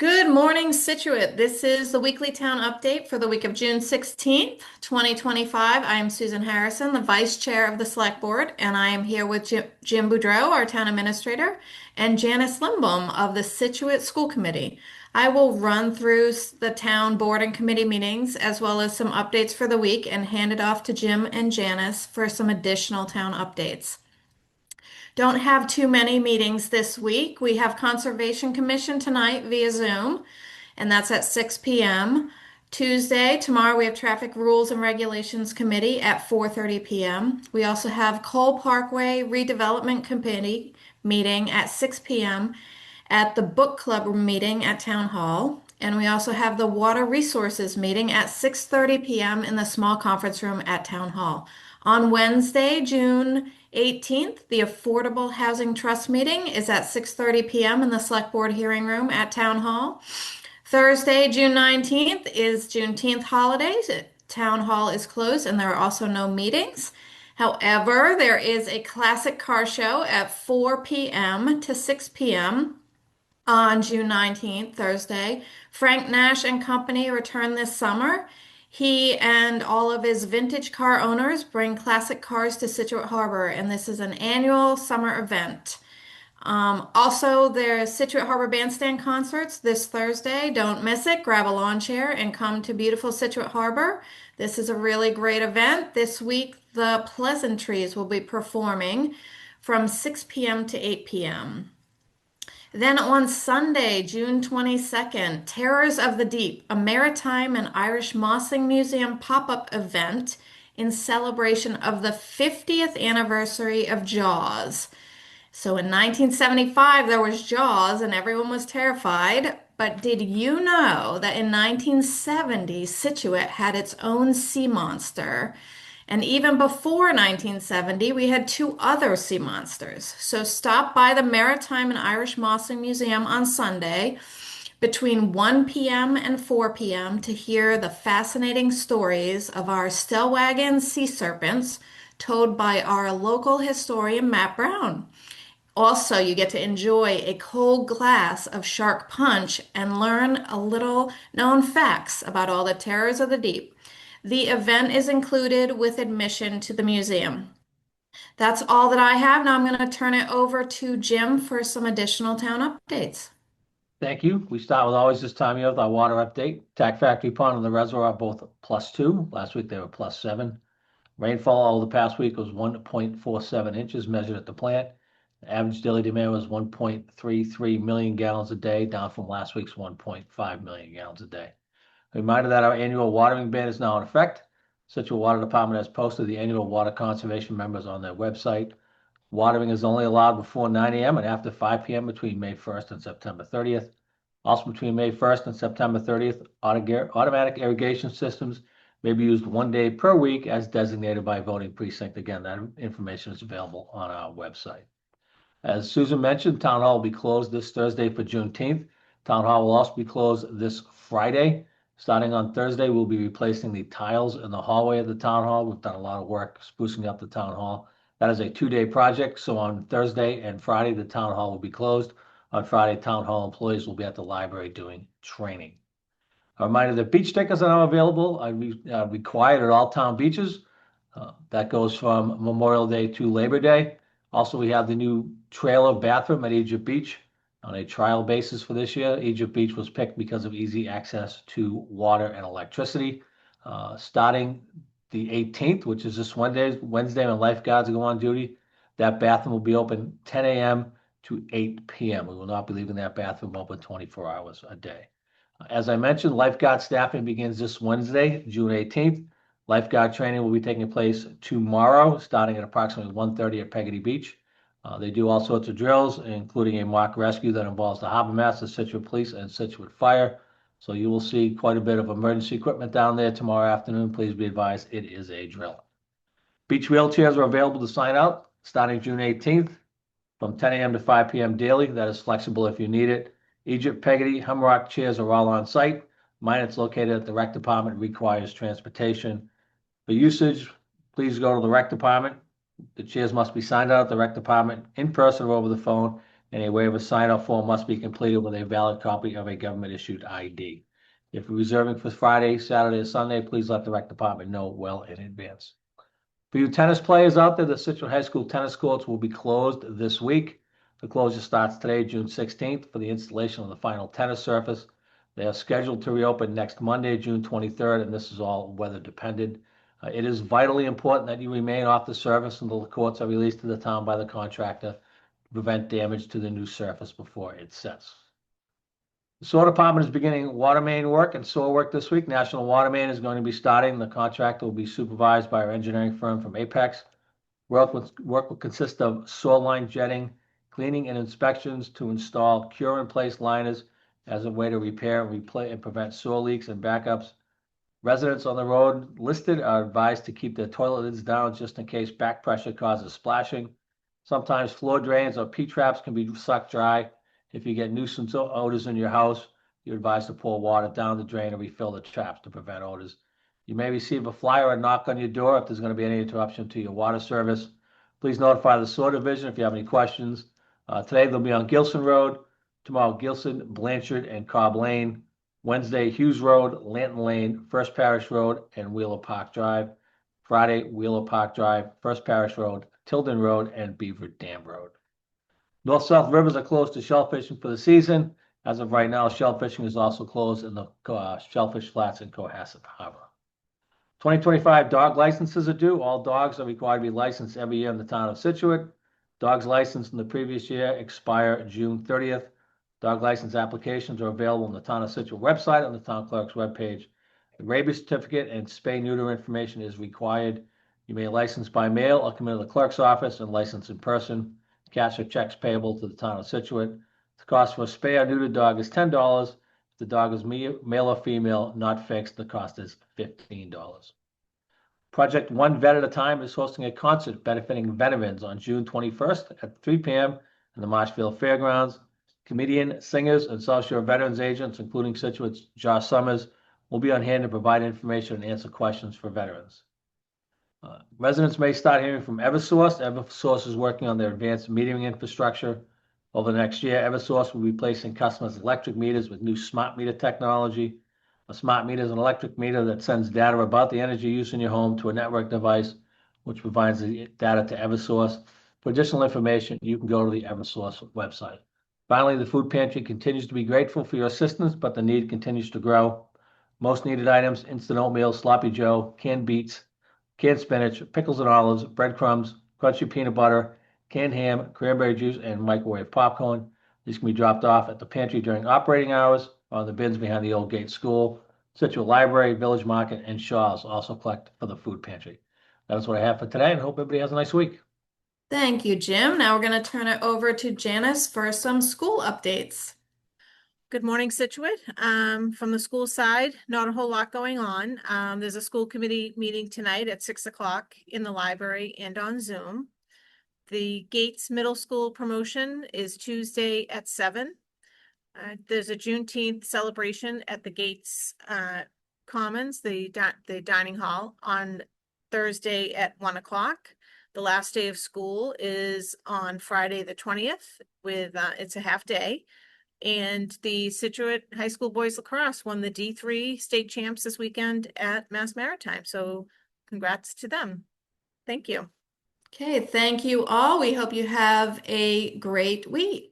Good morning, Scituate. This is the weekly town update for the week of June 16th, 2025. I am Susan Harrison, the Vice Chair of the Select Board, and I am here with Jim Boudreau, our Town Administrator, and Janice Lindblom of the Scituate School Committee. I will run through the town board and committee meetings as well as some updates for the week and hand it off to Jim and Janice for some additional town updates. Don't have too many meetings this week. We have Conservation Commission tonight via Zoom, and that's at 6 p.m. Tuesday, tomorrow, we have Traffic Rules and Regulations Committee at 4:30 p.m. We also have Cole Parkway Redevelopment Committee meeting at 6 p.m. at the Book Club meeting at Town Hall. And we also have the Water Resources meeting at 6:30 p.m. in the small conference room at Town Hall. On Wednesday, June 18th, the Affordable Housing Trust meeting is at 6:30 p.m. in the Select Board hearing room at Town Hall. Thursday, June 19th is Juneteenth holidays. Town Hall is closed and there are also no meetings. However, there is a classic car show at 4 p.m. to 6 p.m. on June 19th, Thursday. Frank Nash and Company return this summer. He and all of his vintage car owners bring classic cars to Scituate Harbor, and this is an annual summer event. Also, there's Scituate Harbor Bandstand concerts this Thursday. Don't miss it. Grab a lawn chair and come to beautiful Scituate Harbor. This is a really great event. This week, the Pleasantries will be performing from 6 p.m. to 8 p.m. Then on Sunday, June 22nd, Terrors of the Deep, a maritime and Irish mossing museum pop-up event in celebration of the 50th anniversary of Jaws. So in 1975, there was Jaws and everyone was terrified. But did you know that in 1970, Scituate had its own sea monster? And even before 1970, we had two other sea monsters. So stop by the Maritime and Irish Mossing Museum on Sunday between 1 p.m. and 4 p.m. to hear the fascinating stories of our Stellwagen sea serpents told by our local historian, Matt Brown. Also, you get to enjoy a cold glass of shark punch and learn a little known facts about all the terrors of the deep. The event is included with admission to the museum. That's all that I have. Now I'm going to turn it over to Jim for some additional town updates. Thank you. We start with always this time of year with our water update. Tack Factory Pond and the reservoir are both +2. Last week they were +7. Rainfall over the past week was 1.47 inches measured at the plant. The average daily demand was 1.33 million gallons a day, down from last week's 1.5 million gallons a day. A reminder that our annual watering ban is now in effect. Scituate Water Department has posted the annual water conservation members on their website. Watering is only allowed before 9 a.m. and after 5 p.m. between May 1st and September 30th. Also between May 1st and September 30th, automatic irrigation systems may be used 1 day per week as designated by voting precinct. Again, that information is available on our website. As Susan mentioned, Town Hall will be closed this Thursday for Juneteenth. Town Hall will also be closed this Friday. Starting on Thursday, we'll be replacing the tiles in the hallway of the Town Hall. We've done a lot of work sprucing up the Town Hall. That is a 2-day project. So on Thursday and Friday, the Town Hall will be closed. On Friday, Town Hall employees will be at the library doing training. A reminder that beach stickers are now available. Required at all town beaches. That goes from Memorial Day to Labor Day. Also, we have the new trailer bathroom at Egypt Beach on a trial basis for this year. Egypt Beach was picked because of easy access to water and electricity. Starting the 18th, which is this Wednesday when lifeguards go on duty, that bathroom will be open 10 a.m. to 8 p.m. We will not be leaving that bathroom open 24 hours a day. As I mentioned, lifeguard staffing begins this Wednesday, June 18th. Lifeguard training will be taking place tomorrow, starting at approximately 1:30 at Peggotty Beach. They do all sorts of drills, including a mock rescue that involves the Harbor Master, Scituate Police, and Scituate Fire. So you will see quite a bit of emergency equipment down there tomorrow afternoon. Please be advised, it is a drill. Beach wheelchairs are available to sign out starting June 18th from 10 a.m. to 5 p.m. daily. That is flexible if you need it. Egypt, Peggotty, Hemrock chairs are all on site. Mine that's located at the rec department requires transportation. For usage, please go to the rec department. The chairs must be signed out at the rec department in person or over the phone. and a waiver sign-up form must be completed with a valid copy of a government-issued ID. If you're reserving for Friday, Saturday, or Sunday, please let the rec department know well in advance. For you tennis players out there, the Scituate High School tennis courts will be closed this week. The closure starts today, June 16th, for the installation of the final tennis surface. They are scheduled to reopen next Monday, June 23rd, and this is all weather dependent. It is vitally important that you remain off the surface until the courts are released to the town by the contractor to prevent damage to the new surface before it sets. The sewer department is beginning water main work and sewer work this week. National Water Main is going to be starting. The contractor will be supervised by our engineering firm from Apex. Work will consist of sewer line jetting, cleaning and inspections to install cure-in-place liners as a way to repair, replay, and prevent sewer leaks and backups. Residents on the road listed are advised to keep their toilet lids down just in case back pressure causes splashing. Sometimes floor drains or P-traps can be sucked dry. If you get nuisance odors in your house, you're advised to pour water down the drain and refill the traps to prevent odors. You may receive a flyer or knock on your door if there's going to be any interruption to your water service. Please notify the sewer division if you have any questions. Today they'll be on Gilson Road, tomorrow Gilson, Blanchard, and Cobb Lane. Wednesday, Hughes Road, Lanton Lane, First Parish Road, and Wheeler Park Drive. Friday, Wheeler Park Drive, First Parish Road, Tilden Road, and Beaver Dam Road. North-South rivers are closed to shellfishing for the season. As of right now, shellfishing is also closed in the shellfish flats in Cohasset Harbor. 2025 dog licenses are due. All dogs are required to be licensed every year in the town of Scituate. Dogs licensed in the previous year expire June 30th. Dog license applications are available on the town of Scituate website on the town clerk's webpage. The rabies certificate and spay-neuter information is required. You may license by mail or come into the clerk's office and license in person. Cash or checks payable to the town of Scituate. The cost for a spay or neuter dog is $10. If the dog is male or female, not fixed, the cost is $15. Project One Vet at a Time is hosting a concert benefiting veterans on June 21st at 3 p.m. in the Marshfield Fairgrounds. Comedian, singers, and South Shore veterans agents, including Scituate's Josh Summers, will be on hand to provide information and answer questions for veterans. Residents may start hearing from Eversource. Eversource is working on their advanced metering infrastructure. Over the next year, Eversource will be replacing customers' electric meters with new smart meter technology. A smart meter is an electric meter that sends data about the energy use in your home to a network device, which provides the data to Eversource. For additional information, you can go to the Eversource website. Finally, the food pantry continues to be grateful for your assistance, but the need continues to grow. Most needed items: instant oatmeal, sloppy joe, canned beets, canned spinach, pickles and olives, breadcrumbs, crunchy peanut butter, canned ham, cranberry juice, and microwave popcorn. These can be dropped off at the pantry during operating hours or in the bins behind the old gate school. Scituate Library, Village Market, and Shaw's also collect for the food pantry. That is what I have for today, and hope everybody has a nice week. Thank you, Jim. Now we're going to turn it over to Janice for some school updates. Good morning, Scituate. From the school side, not a whole lot going on. There's a school committee meeting tonight at 6 o'clock in the library and on Zoom. The Gates Middle School promotion is Tuesday at 7. There's a Juneteenth celebration at the Gates Commons, the dining hall, on Thursday at 1 o'clock. The last day of school is on Friday the 20th with it's a half day. And the Scituate High School boys lacrosse won the D3 state champs this weekend at Mass Maritime. So congrats to them. Thank you. Okay, thank you all. We hope you have a great week.